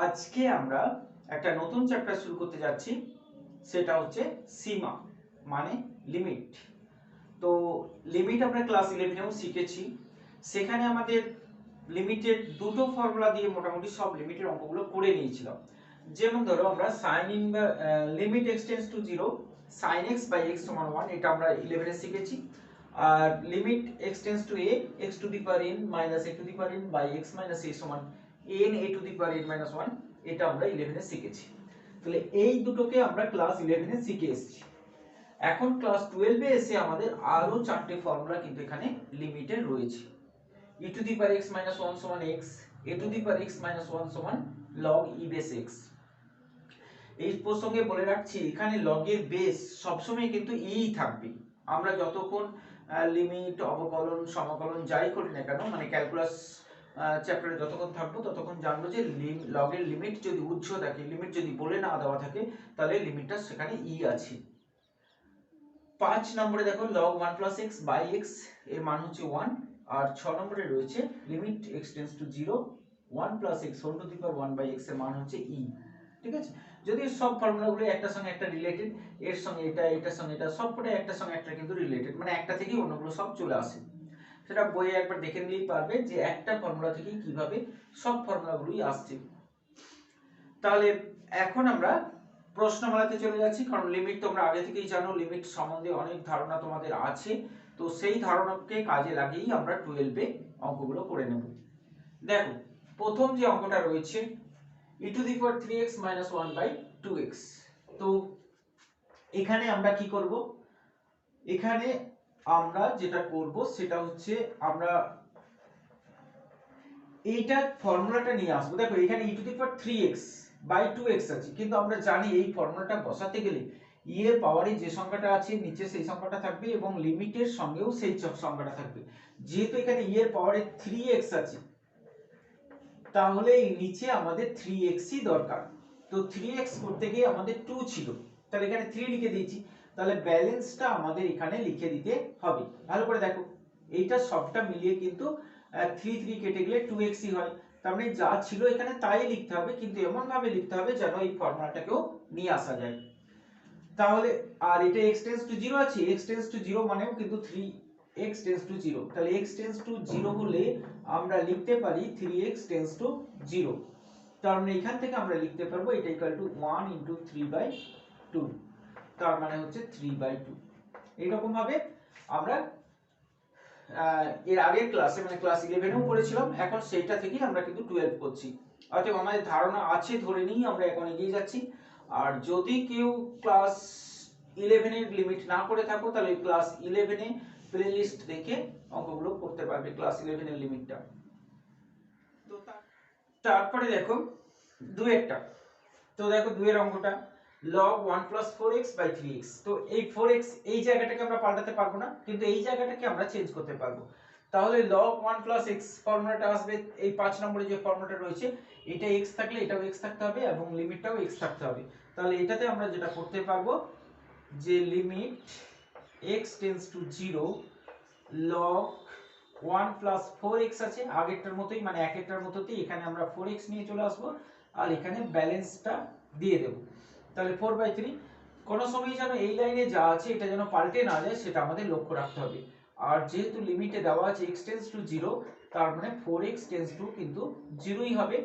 আজকে আমরা একটা নতুন চ্যাপ্টার শুরু করতে যাচ্ছি, সেটা হচ্ছে সীমা মানে লিমিট। তো লিমিট আমরা ক্লাস 11এও শিখেছি। সেখানে আমাদের লিমিটের দুটো ফর্মুলা দিয়ে মোটামুটি সব লিমিটের অঙ্কগুলো করে নিয়েছিলাম। যেমন ধরো আমরা সাইন ইন বা limit x tends to 0 sin x by x সমান 1, এটা আমরা 11 এ শিখেছি। আর limit x tends to a x to the power n minus a to the power n by x minus a সমান n a to the power n minus 1, এটা আমরা 11 এ শিখেছি। তাহলে এই দুটোকে আমরা ক্লাস 11 এ শিখে এসেছি। এখন ক্লাস 12 এ এসে আমাদের আরো চারটে ফর্মুলা কিন্তু এখানে লিমিটের রয়েছে। e to the power x minus 1 সমান x, a to the power x minus 1 সমান log e বেস x। এই প্রসঙ্গে বলে রাখছি, এখানে লগের বেস সবসময় কিন্তু ই থাকবে। আমরা যতক্ষণ লিমিট, অবকলন, সমাকলন যাই করি না কেন, মানে ক্যালকুলাস চ্যাপ্টারে যতক্ষণ থাকবো ততক্ষণ জানবো যে লগের লিমিট যদি উৎস থাকে, লিমিট যদি বলে না দেওয়া থাকে, তাহলে লিমিটটা সেখানে ই আছে। 5 নম্বরে দেখো log 1 plus x by x এর মান হচ্ছে 1, আর 6 নম্বরে রয়েছে limit x tends to 0 1 plus x whole to the power 1 by x এর মান হচ্ছে e। ঠিক আছে, যদি সব ফর্মুলাগুলো একটার সঙ্গে একটা রিলেটেড, এর সঙ্গে এটা, এটার সঙ্গে এটা, সবকটা একটার সঙ্গে একটা কিন্তু রিলেটেড, মানে একটা থেকেই অন্যগুলো সব চলে আসে। সেটা বইয়ে একবার দেখে নিলেই পারবে যে একটা ফর্মুলা থেকে কিভাবে সব ফর্মুলাগুলোই আসছে। তাহলে এখন আমরা প্রশ্নমালাতে চলে যাচ্ছি, কারণ লিমিট তোমরা আগে থেকেই জানো, লিমিট সম্বন্ধে অনেক ধারণা তোমাদের আছে। তো সেই ধারণাকে কাজে লাগিয়েই আমরা 12 এ অঙ্কগুলো করে নেব। দেখো প্রথম যে অঙ্কটা রয়েছে e to the power 3x minus 1 by 2x। তো এখানে আমরা কি করব, এখানে আমরা যেটা করব সেটা হচ্ছে আমরা এইটা ফর্মুলাটা নিয়ে আসবো। দেখো এখানে e to the power 3x by 2x আছে, কিন্তু আমরা জানি এই ফর্মুলাটা বসাতে গেলে e এর পাওয়ারে যে সংখ্যাটা আছে নিচে সেই সংখ্যাটা থাকবে এবং লিমিটের সঙ্গেও সেই সংখ্যাটা থাকবে। যেহেতু এখানে e এর পাওয়ারে 3x আছে, তাহলে এই নিচে আমাদের 3x ই দরকার। তো 3x করতে গিয়ে আমাদের 2 ছিল, তাহলে এখানে 3 লিখে দিয়েছি। তাহলে ব্যালেন্সটা আমাদের এখানে লিখে দিতে হবে। ভালো করে দেখো, এইটা সবটা মিলিয়ে কিন্তু 3 3 কেটে গেলে 2x ই হয়। তার মানে যা ছিল এখানে তাই লিখতে হবে, কিন্তু এমন ভাবে লিখতে হবে যেন এই ফর্মুলাটাকেও নিয়ে আসা যায়। তাহলে আর এটা x টেন্ডস টু 0 আছে, x টেন্ডস টু 0 মানেও কিন্তু 3x টেন্ডস টু 0। তাহলে x টেন্ডস টু 0 হলে আমরা লিখতে পারি 3x টেন্ডস টু 0। তার মানে এখান থেকে আমরা লিখতে পারবো এটা ইকুয়াল টু 1 ইনটু 3/2, তার মানে হচ্ছে 3/2। এইরকম ভাবে আমরা এর আগের ক্লাসে মানে ক্লাস 11 এও করেছিলাম, এখন সেইটা থেকেই আমরা কিন্তু 12 করছি। অতএব আমাদের ধারণা আছে ধরে নিয়ে আমরা এখন এগিয়ে যাচ্ছি। আর যদি কেউ ক্লাস 11 এর লিমিট না করে থাকো, তাহলে ক্লাস 11 এ প্লেলিস্ট দেখে অঙ্কগুলো করতে পারবে, ক্লাস 11 এর লিমিটটা। তো তারপরে দেখো 2 এরটা। তো দেখো 2 এর অঙ্কটা log 1 plus 4x by 3x। তো এই 4x এই জায়গাটাকে আমরা পাল্টাতে পারবো না, কিন্তু এই জায়গাটাকে আমরা চেঞ্জ করতে পারবো। তাহলে log 1 plus x ফর্মুলাটা আসবে, এই 5 নম্বরে যে ফর্মুলাটা রয়েছে, এটা x থাকলে এটাও x থাকতে হবে এবং লিমিটটাও x থাকতে হবে। তাহলে এটাতে আমরা যেটা করতে পারবো যে limit x tends to 0 log 1 plus 4x আছে, আগেরটার মতোই মানে একেরটার মতোই এখানে আমরা 4x নিয়ে চলে আসবো আর এখানে ব্যালেন্সটা দিয়ে দেব। তাহলে 4/3। কোনো সময় যেন এই লাইনে যা আছে এটা যেন পাল্টে না যায়, সেটা আমাদের লক্ষ্য রাখতে হবে। আর যেহেতু লিমিটে দেওয়া আছে x টেন্ডস টু 0, তার মানে 4x টেন্ডস টু কিন্তু 0ই হবে।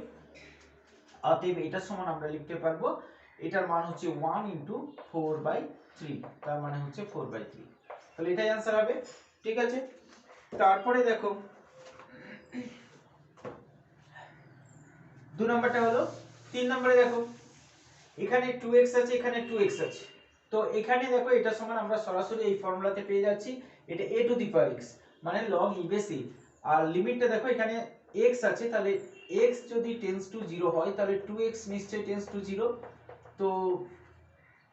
অতএব এটার সমান আমরা লিখতে পারবো এটার মান হচ্ছে 1 ইনটু 4/3, তার মানে হচ্ছে 4/3। তাহলে এটাই आंसर হবে। ঠিক আছে, তারপরে দেখো 2 নাম্বারটা হলো। 3 নম্বরে দেখো এখানে 2x আছে, এখানে 2x আছে। তো এখানে দেখো এটা সমান আমরা সরাসরি এই ফর্মুলাতে পেয়ে যাচ্ছি, এটা a to the power x মানে log e বেস a। আর লিমিটটা দেখো এখানে x আছে, তাহলে x যদি টেন্ডস টু 0 হয় তাহলে 2x নিশ্চয়ই টেন্ডস টু 0। তো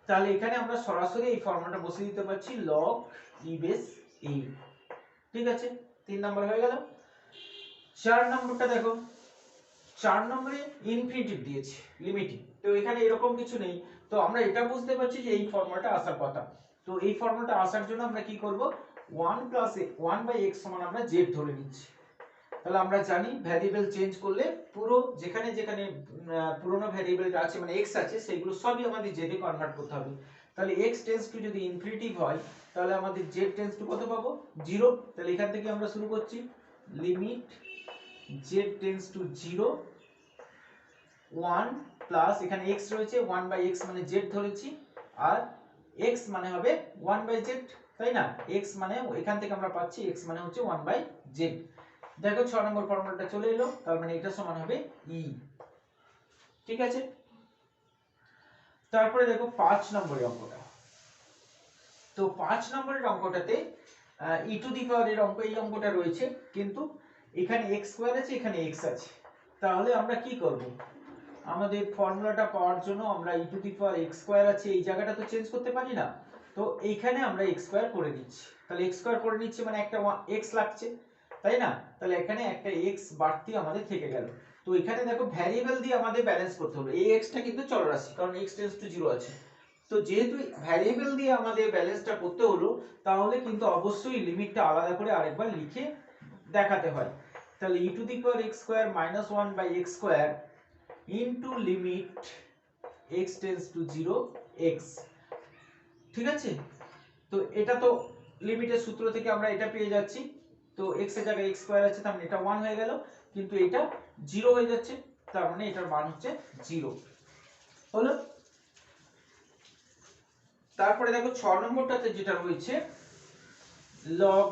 তাহলে এখানে আমরা সরাসরি এই ফর্মুলাটা বসিয়ে দিতে পারছি log e বেস a। ঠিক আছে, 3 নাম্বার হয়ে গেল। 4 নম্বরটা দেখো, 4 নম্বরে ইনফিনিটিভ দিয়েছে লিমিটিং, তো এখানে এরকম কিছু নেই। তো আমরা এটা বুঝতে পারছি যে এই ফর্মুলাটা আসার কথা। তো এই ফর্মুলাটা আসার জন্য আমরা কি করব, 1 + 1/x সমান আমরা z ধরে নিচ্ছি। তাহলে আমরা জানি ভ্যারিয়েবল চেঞ্জ করলে পুরো যেখানে যেখানে পুরনো ভ্যারিয়েবলটা আছে মানে x আছে সেগুলো সবই আমাদের z এ কনভার্ট করতে হবে। তাহলে x টেন্ডস টু যদি ইনফিনিটিভ হয় তাহলে আমাদের z টেন্ডস টু কত পাবো 0। তাহলে এখান থেকে আমরা শুরু করছি limit z tends to 0 1 plus এখানে x রয়েছে 1/x মানে z ধরেছি আর x মানে হবে 1/z, তাই না? x মানে এখান থেকে আমরা পাচ্ছি x মানে হচ্ছে 1/z। দেখো 6 নম্বর ফর্মুলাটা চলে এলো, তার মানে এটা সমান হবে e। ঠিক আছে, তারপরে দেখো 5 নম্বরের অঙ্কটা। তো 5 নম্বরের অঙ্কটাতে e টু দি পাওয়ার এর অঙ্ক, এই অঙ্কটা রয়েছে কিন্তু এখানে x স্কয়ার আছে এখানে x আছে। তাহলে আমরা কি করব, আমাদের ফর্মুলাটা পাওয়ার জন্য আমরা e to the power x square আছে এই জায়গাটা তো চেঞ্জ করতে পারি না, তো এইখানে আমরা x স্কয়ার করে দিচ্ছি। তাহলে x স্কয়ার করে নিচ্ছি মানে একটা x লাগছে, তাই না? তাহলে এখানে একটা x বাড়তি আমাদের থেকে গেল। তো এখানে দেখো ভ্যারিয়েবল দিয়ে আমাদের ব্যালেন্স করতে হলো, এই x টা কিন্তু চলরাশি কারণ x টেন্ডস টু 0 আছে। তো যেহেতু ভ্যারিয়েবল দিয়ে আমাদের ব্যালেন্সটা করতে হলো তাহলে কিন্তু অবশ্যই লিমিটটা আলাদা করে আরেকবার লিখে দেখাতে হয়। তাহলে e to the power x square minus 1/x square into limit x tends to 0 x। ঠিক আছে, তো এটা তো লিমিটের সূত্র থেকে আমরা এটা পেয়ে যাচ্ছি। তো x এর জায়গায় x স্কয়ার আছে তার মানে এটা 1 হয়ে গেল, কিন্তু এটা 0 হয়ে যাচ্ছে তার মানে এটার মান হচ্ছে 0 হলো। তারপরে দেখো 6 নম্বরটাতে যেটা রয়েছে log,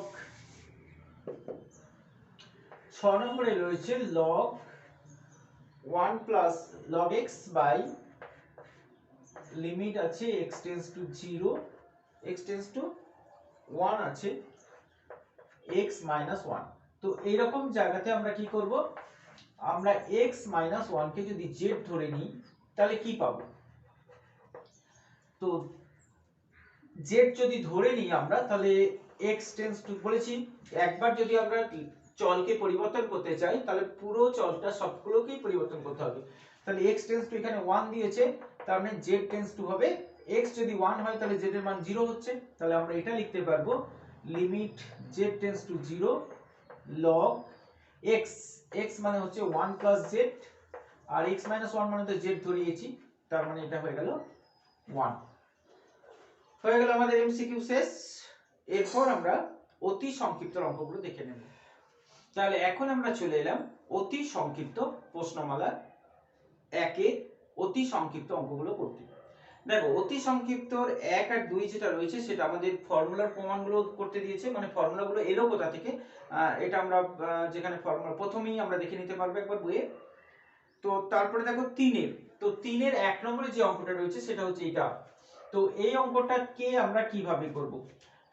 6 নম্বরে রয়েছে log 1 plus log x by limit আছে x tends to 0 x tends to 1 আছে x মাইনাস 1। তো এইরকম জায়গাতে আমরা কি করব, আমরা x মাইনাস 1 কে যদি z ধরে নিই তাহলে কি পাবো, তো z যদি ধরে নিই আমরা তাহলে x টেন্ডস টু বলেছি একবার যদি আমরা চলকে পরিবর্তন করতে চাই তাহলে পুরো চলটা সবগুলোকেই পরিবর্তন করতে হবে। তাহলে x টেন্ডস টু এখানে 1 দিয়েছে তার মানে z টেন্ডস টু হবে, x যদি 1 হয় তাহলে z এর মান 0 হচ্ছে। তাহলে আমরা এটা লিখতে পারবো limit z tends to 0 log x, x মানে হচ্ছে 1 প্লাস z আর x মাইনাস 1 মানে তো z ধরিয়েছি তার মানে এটা হয়ে গেল 1। হয়ে গেল আমাদের এমসিকিউ শেষ। এরপর আমরা অতি সংক্ষিপ্ত অঙ্কগুলো দেখে নেব। তাহলে এখন আমরা চলে এলাম অতি সংক্ষিপ্ত প্রশ্নমালা 1 এর অতি সংক্ষিপ্ত অঙ্কগুলো করতে। দেখো অতি সংক্ষিপ্তর 1 আর 2 যেটা রয়েছে সেটা আমাদের ফর্মুলার প্রমাণগুলো করতে দিয়েছে, মানে ফর্মুলাগুলো এলো কোথা থেকে এটা আমরা যেখানে ফর্মুলা প্রথমেই আমরা দেখে নিতে পারবো একবার বইয়ে। তো তারপরে দেখো 3 এর, তো 3 এর 1 নম্বরে যে অঙ্কটা রয়েছে সেটা হচ্ছে এটা। তো এই অঙ্কটাকে আমরা কিভাবে করব,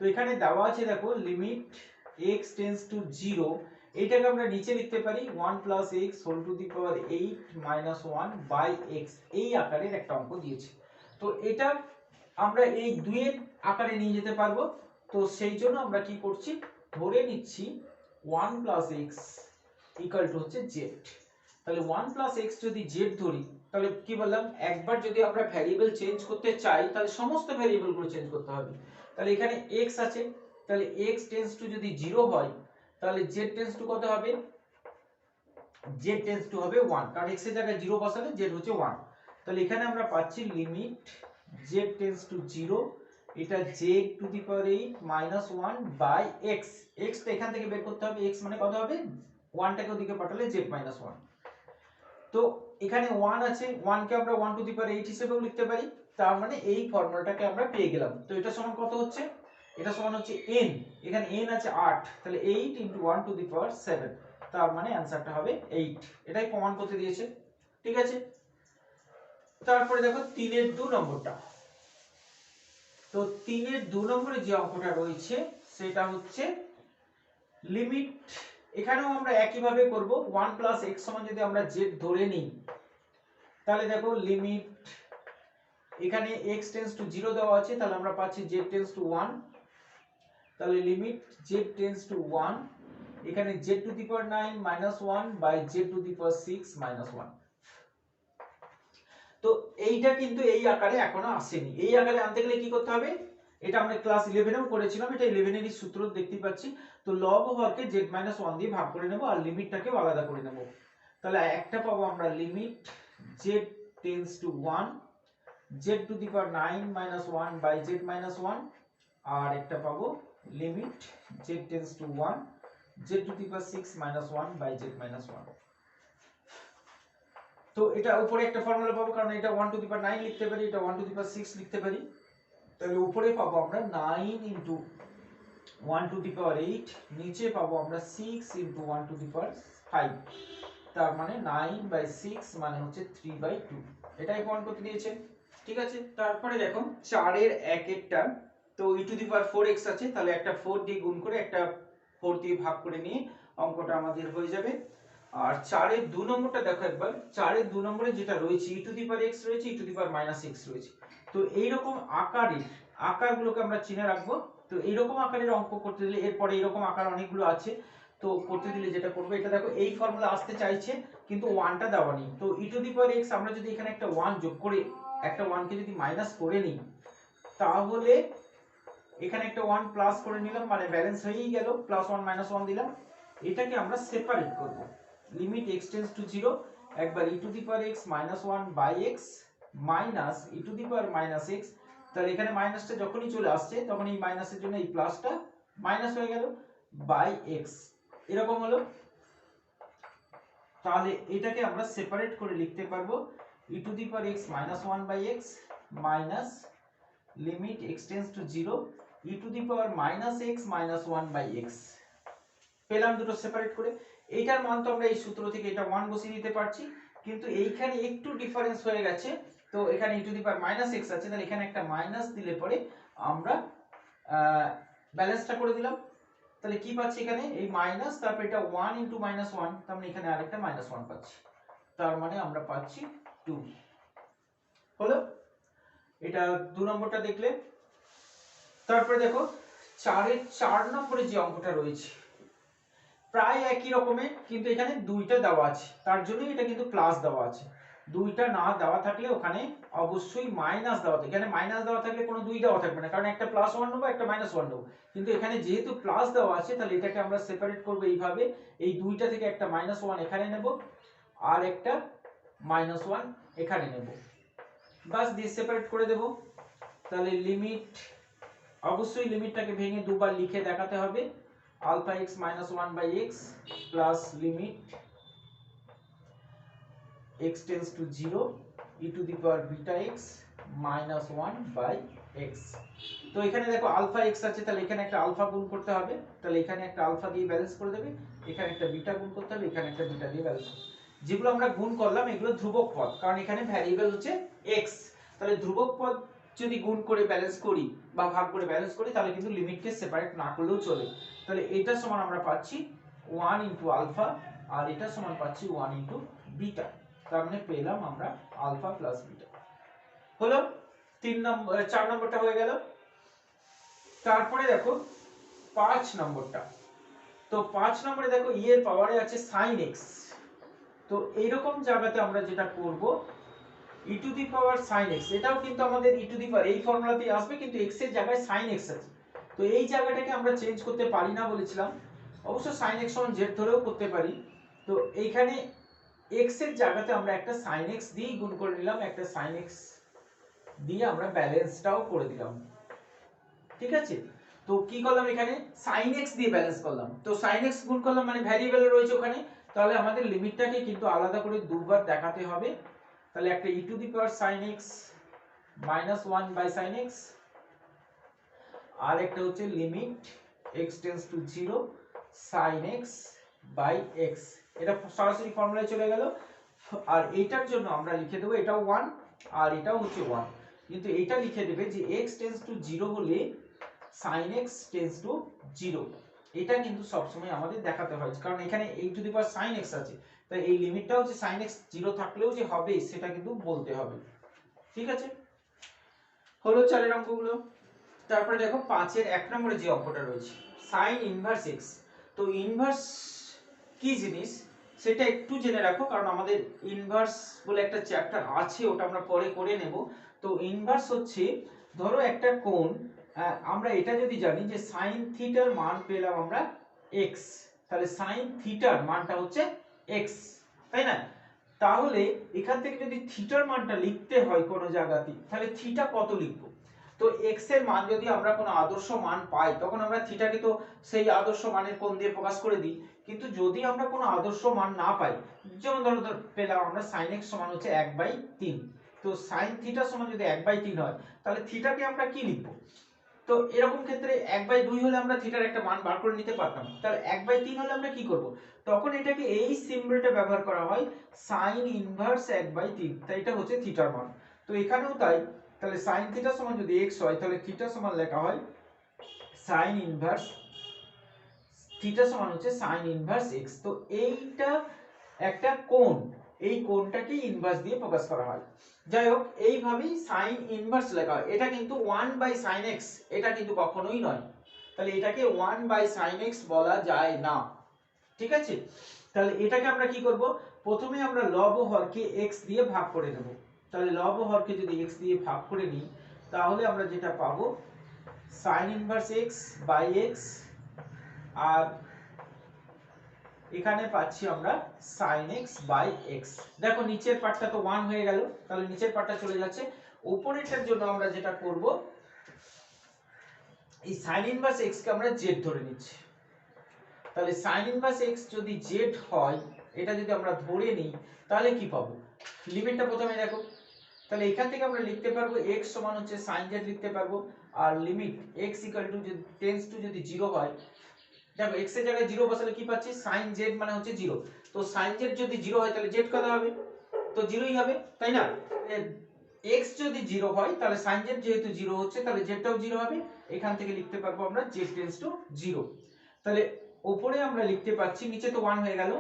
তো এখানে দেওয়া আছে দেখো লিমিট x টেন্ডস টু 0, এইটাকে আমরা নিচে লিখতে পারি 1 plus x whole to the power 8 minus 1 by x, এই আকারের একটা অঙ্ক দিয়েছে। তো এটা আমরা এই 2 এর আকারে নিয়ে যেতে পারবো। তো সেই জন্য আমরা কি করছি, ধরে নিচ্ছি 1 প্লাস x ইকুয়াল টু হচ্ছে z। তাহলে 1 প্লাস x যদি z ধরি তাহলে কি বললাম, একবার যদি আমরা ভ্যারিয়েবল চেঞ্জ করতে চাই তাহলে সমস্ত ভ্যারিয়েবল গুলো চেঞ্জ করতে হবে। তাহলে এখানে x আছে, তাহলে x টেন্ডস টু যদি 0 হয় তাহলে z টেন্ডস টু কত হবে, z টেন্ডস টু হবে 1 কারণ x এর জায়গায় 0 বসালে z হচ্ছে 1। তাহলে এখানে আমরা পাচ্ছি লিমিট z টেন্ডস টু 0, এটা z to the power 8 minus 1 by x, x টা এখান থেকে বের করতে হবে, x মানে কত হবে 1 টাকে ওদিকে পাঠালে z মাইনাস 1। তো এখানে 1 আছে, 1 কে আমরা 1 টু দি পাওয়ার 8 হিসেবেও লিখতে পারি, তার মানে এই ফর্মুলাটাকে আমরা পেয়ে গেলাম। তো এটা সমান কত হচ্ছে, এটা সমান হচ্ছে n, এখানে n আছে 8, তাহলে 8 * 1 টু দি পাওয়ার 7, তার মানে অ্যানসারটা হবে 8। এটাই প্রমাণ করতে দিয়েছে। ঠিক আছে, তারপরে দেখো 3 এর 2 নম্বরটা। তো 3 এর 2 নম্বরে যে অঙ্কটা রয়েছে সেটা হচ্ছে লিমিট, এখানেও আমরা একই ভাবে করব 1 প্লাস x সমান যদি আমরা z ধরে নিই তাহলে দেখো লিমিট এখানে x টেন্ডস টু 0 দেওয়া আছে, তাহলে আমরা পাচ্ছি z টেন্ডস টু 1, তাহলে লিমিট z টেন্ডস টু 1, এখানে z to the power 9 minus 1 by z to the power 6 minus 1। তো এইটা কিন্তু এই আকারে এখনো আসেনি, এই আকারে আনতে গেলে কি করতে হবে, এটা আমরা ক্লাস 11এও করেছিলাম, এটা 11 এরই সূত্র দেখতে পাচ্ছি। তো লব হরকে z-1 দিয়ে ভাগ করে নেব আর লিমিটটাকেও আলাদা করে নেব। তাহলে একটা পাবো আমরা limit z tends to 1 z to the power 9 minus 1 by z minus 1 আর একটা পাবো limit z tends to 1 z to the power 6 minus 1 by z minus 1। তো এটা উপরে একটা ফর্মুলা পাবো, কারণ এটা 1 টু দি পাওয়ার 9 লিখতে পারি, এটা 1 টু দি পাওয়ার 6 লিখতে পারি। তাহলে উপরে পাবো আমরা 9 ইনটু 1 টু দি পাওয়ার 8, নিচে পাবো আমরা 6 ইনটু 1 টু দি পাওয়ার 5। তার মানে 9/6 মানে হচ্ছে 3/2। এটাই প্রমাণ করতে দিয়েছে। ঠিক আছে, তারপরে দেখো 4 এর 1 একটা, তো e to the power 4x আছে, তাহলে একটা 4 দিয়ে গুণ করে একটা 4 দিয়ে ভাগ করে নিয়ে অঙ্কটা আমাদের হয়ে যাবে। আর 4 এর 2 নম্বরটা দেখো একবার, 4 এর 2 নম্বরে যেটা রয়েছে e to the power x রয়েছে, e to the power -x রয়েছে। তো এই রকম আকারগুলোকে আমরা চিনে রাখবো। তো এই রকম আকারের অঙ্ক করতে দিলে, এরপরে এরকম আকার অনেকগুলো আছে, তো করতে দিলে যেটা করবে, এটা দেখো এই ফর্মুলা আসতে চাইছে কিন্তু 1টা দেওয়া নেই। তো e to the power x আমরা যদি এখানে একটা 1 যোগ করে একটা 1 কে যদি মাইনাস করে নিই, তাহলে এখানে একটা 1 প্লাস করে নিলাম, মানে ব্যালেন্স হয়েই গেল, +1 -1 দিলাম। এটাকে আমরা সেপারেট করব। লিমিট x টেন্ডস টু 0 একবার e to the power x -1 by x minus e to the power -x। তাহলে এখানে মাইনাসটা যখনই চলে আসছে তখন এই মাইনাসের জন্য এই প্লাসটা মাইনাস হয়ে গেল বাই x, এরকম হলো। তাহলে এটাকে আমরা সেপারেট করে লিখতে পারবো e to the power x -1 by x minus limit x tends to 0 e to the power -x -1 by x। পেলাম দুটো সেপারেট করে। এইটার মান তো আমরা এই সূত্র থেকে এটা 1 বসিয়ে দিতে পারছি, কিন্তু এইখানে একটু ডিফারেন্স হয়ে গেছে। তো এখানে e to the power -x আছে, তাহলে এখানে একটা মাইনাস দিলে পরে আমরা ব্যালেন্সটা করে দিলাম। তাহলে কি পাচ্ছি এখানে, এই মাইনাস, তারপর এটা 1 ইনটু -1, তার মানে এখানে আরেকটা -1 পাচ্ছি, তার মানে আমরা পাচ্ছি 2। হলো, এটা 2 নম্বরটা দেখলে। তারপরে দেখো 4 এর 4 নম্বরে যে অঙ্কটা রয়েছে প্রায় একই রকমের, কিন্তু এখানে 2টা দেওয়া আছে, তার জন্যই এটা কিন্তু প্লাস দেওয়া আছে। 2টা না দেওয়া থাকলে ওখানে অবশ্যই মাইনাস দেওয়া থাকে। এখানে মাইনাস দেওয়া থাকলে কোনো 2 দেওয়া থাকবে না, কারণ একটা +1 নেবো একটা -1 নেবো। কিন্তু এখানে যেহেতু প্লাস দেওয়া আছে, তাহলে এটাকে আমরা সেপারেট করব এইভাবে, এই 2টা থেকে একটা -1 এখানে নেব আর একটা -1 এখানে নেব, বাস দিয়ে সেপারেট করে দেব। তাহলে লিমিট, অবশ্যই লিমিটটাকে ভেঙে দুবার লিখে দেখাতে হবে, alpha x -1 by x plus limit x tends to 0 e to the power beta x -1 by x। তো এখানে দেখো আলফা x আছে, তাহলে এখানে একটা আলফা গুণ করতে হবে, তাহলে এখানে একটা আলফা দিয়ে ব্যালেন্স করে দেবে, এখানে একটা বিটা গুণ করতে হবে, এখানে একটা বিটা দিয়ে ব্যালেন্স। যেগুলো আমরা গুণ করলাম এগুলো ধ্রুবক পদ, কারণ এখানে ভ্যারিয়েবল হচ্ছে x। তাহলে ধ্রুবক পদ যদি গুণ করে ব্যালেন্স করি বা ভাগ করে ব্যালেন্স করি, তাহলে কিন্তু লিমিটকে সেপারেট না করলেও চলে। তাহলে এটা সমান আমরা পাচ্ছি 1 ইনটু আলফা আর এটা সমান পাচ্ছি 1 ইনটু বিটা, তার মানে পেলাম আমরা আলফা প্লাস বিটা। হলো 4 নম্বরটা হয়ে গেল। তারপরে দেখো 5 নম্বরটা, তো 5 নম্বরে দেখো e এর পাওয়ারে আছে sin x। তো এইরকম জায়গাতে আমরা যেটা করব, e to the power sin x, এটাও কিন্তু আমাদের e টু দি পাওয়ার এই ফর্মুলাতেই আসবে, কিন্তু x এর জায়গায় sin x আছে। তো এই জায়গাটাকে আমরা চেঞ্জ করতে পারি না বলেছিলাম, অবশ্য sin x সমান z ধরেও করতে পারি। তো এইখানে x এর জায়গাতে আমরা একটা sin x দিয়ে গুণ করে নিলাম, একটা sin x দিয়ে আমরা ব্যালেন্সটাও করে দিলাম। ঠিক আছে, তো কি করলাম, এখানে sin x দিয়ে ব্যালেন্স করলাম। তো sin x গুণ করলাম মানে ভ্যারিয়েবল রয়েছে ওখানে, তাহলে আমাদের লিমিটটাকে কিন্তু আলাদা করে দুবার দেখাতে হবে। তাহলে একটা e to the power sin x -1 by sin x আর একটা হচ্ছে limit x tends to 0 sin x by x। এটা সরাসরি ফর্মুলায় চলে গেল। আর এটার জন্য আমরা লিখে দেবো এটাও 1 আর এটাও হচ্ছে 1, কিন্তু এটা লিখে দেবে যে x টেন্ডস টু 0 হলে sin x টেন্ডস টু 0। এটা কিন্তু সবসময় আমাদের দেখাতে হয়, কারণ এখানে e to the power sin x আছে, তাই এই লিমিটটা হচ্ছে sin x 0 থাকলেও যে হবে সেটা কিন্তু বলতে হবে। ঠিক আছে, হলো 4 এর অঙ্কগুলো। তারপরে দেখো 5 এর 1 নম্বরে যে অঙ্কটা রয়েছে sin ইনভার্স x। তো ইনভার্স কি জিনিস সেটা একটু জেনে রাখো, কারণ আমাদের ইনভার্স বলে একটা চ্যাপ্টার আছে, ওটা আমরা পরে করে নেব। তো ইনভার্স হচ্ছে, ধরো একটা কোণ আমরা এটা যদি জানি যে সাইন থিটার মান পেলাম আমরা x, তাহলে সাইন থিটার মানটা হচ্ছে x, তাই না? তাহলে এখান থেকে যদি থিটার মানটা লিখতে হয় কোনো জায়গাতে, তাহলে থিটা কত লিখবো? তো x এর মান যদি আমরা কোনো আদর্শ মান পাই তখন আমরা থিটাকে তো সেই আদর্শ মানের কোণ দিয়ে প্রকাশ করে দিই। কিন্তু যদি আমরা কোনো আদর্শ মান না পাই, যেমন ধরো পেলাম আমরা sin x সমান হচ্ছে 1/3, তো sin থিটা সমান যদি 1/3 হয় তাহলে থিটাকে আমরা কি লিখবো? তো এরকম ক্ষেত্রে 1/2 হলে আমরা থিটার একটা মান বার করে নিতে পারতাম, তাহলে 1/3 হলে আমরা কি করব? তখন এটাকে এই সিম্বলটা ব্যবহার করা হয় sin ইনভার্স 1/3, তাই এটা হচ্ছে থিটার মান। তো এখানেও তাই, তাহলে sin থিটা সমান যদি x হয় তাহলে থিটা সমান লেখা হয় sin ইনভার্স থিটা সমান হচ্ছে sin ইনভার্স x। তো এইটা একটা কোণ, এই কোণটাকে ইনভার্স দিয়ে প্রকাশ করা হয়। যাই হোক, এইভাবেই sin ইনভার্স লেখা হয়। এটা কিন্তু 1/sin x, এটা কিন্তু কখনোই নয়, তাহলে এটাকে 1/sin x বলা যায় না, ঠিক আছে? তাহলে এটাকে আমরা কি করব? প্রথমে আমরা লব ও হরকে x দিয়ে ভাগ করে দেব। তাহলে লব ও হরকে যদি x দিয়ে ভাগ করে নিই তাহলে আমরা যেটা পাবো sin inverse x by x, আর এখানে পাচ্ছি আমরা sin x বাই x। দেখো নিচের পার্টটা তো 1 হয়ে গেল, তাহলে নিচের পার্টটা চলে যাচ্ছে। উপরেরটার জন্য আমরা যেটা করব, এই sin ইনভার্স x কে আমরা z ধরে নিচ্ছি। তাহলে sin ইনভার্স x যদি z হয়, এটা যদি আমরা ধরে নিই তাহলে কি পাবো? লিমিটটা প্রথমে দেখো, তাহলে এখান থেকে আমরা লিখতে পারবো x সমান হচ্ছে sin z লিখতে পারবো, আর লিমিট x ইকুয়াল টু যদি টেন্ডস টু যদি 0 হয়, দেখো x এর জায়গায় 0 বসালে কি পাচ্ছি? sin z মানে হচ্ছে 0, তো sin z যদি 0 হয় তাহলে z কত হবে? তো 0ই হবে, তাই না? x যদি 0 হয় তাহলে sin z যেহেতু 0 হচ্ছে তাহলে z টাও 0 হবে। এখান থেকে লিখতে পারবো আমরা z টেন্ডস টু 0। তাহলে উপরে আমরা লিখতে পাচ্ছি, নিচে তো 1 হয়ে গেল,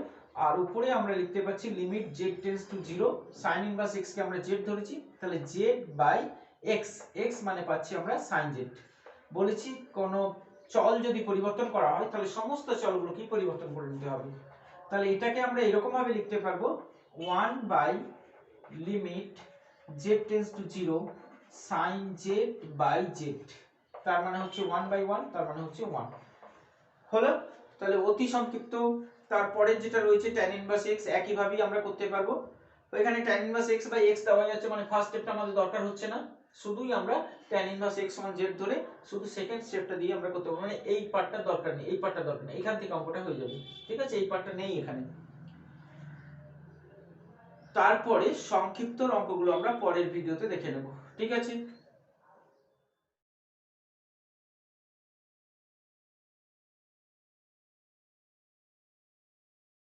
আর উপরে আমরা লিখতে পাচ্ছি limit z tends to 0, sin inverse x কে আমরা z ধরেছি, তাহলে z বাই x, x মানে পাচ্ছি আমরা sin z। বলেছি কোন চল যদি পরিবর্তন করা হয় তাহলে সমস্ত চলগুলোকে পরিবর্তন করে নিতে হবে। তাহলে এটাকে আমরা এরকম ভাবে লিখতে পারবো 1 by limit z tends to 0 sin z by z, তার মানে হচ্ছে 1/1, তার মানে হচ্ছে 1 হলো। তাহলে অতি সংক্ষিপ্ত তারপরে যেটা রয়েছে tan ইনভার্স x, একই ভাবেই আমরা করতে পারবো। তো এখানে tan inverse x by x দেওয়া যাচ্ছে, মানে ফার্স্ট স্টেপটা আমাদের দরকার হচ্ছে না, শুধুই আমরা tan ইনভার্স x সমান z ধরে শুধু সেকেন্ড স্টেপটা দিয়ে আমরা করতে পারবো। মানে এই পার্টটা দরকার নেই, এই পার্টটা দরকার নেই, এখান থেকে অঙ্কটা হয়ে যাবে, ঠিক আছে? এই পার্টটা নেই এখানে। তারপরে সংক্ষিপ্ত অঙ্কগুলো আমরা পরের ভিডিওতে দেখে নেব, ঠিক আছে?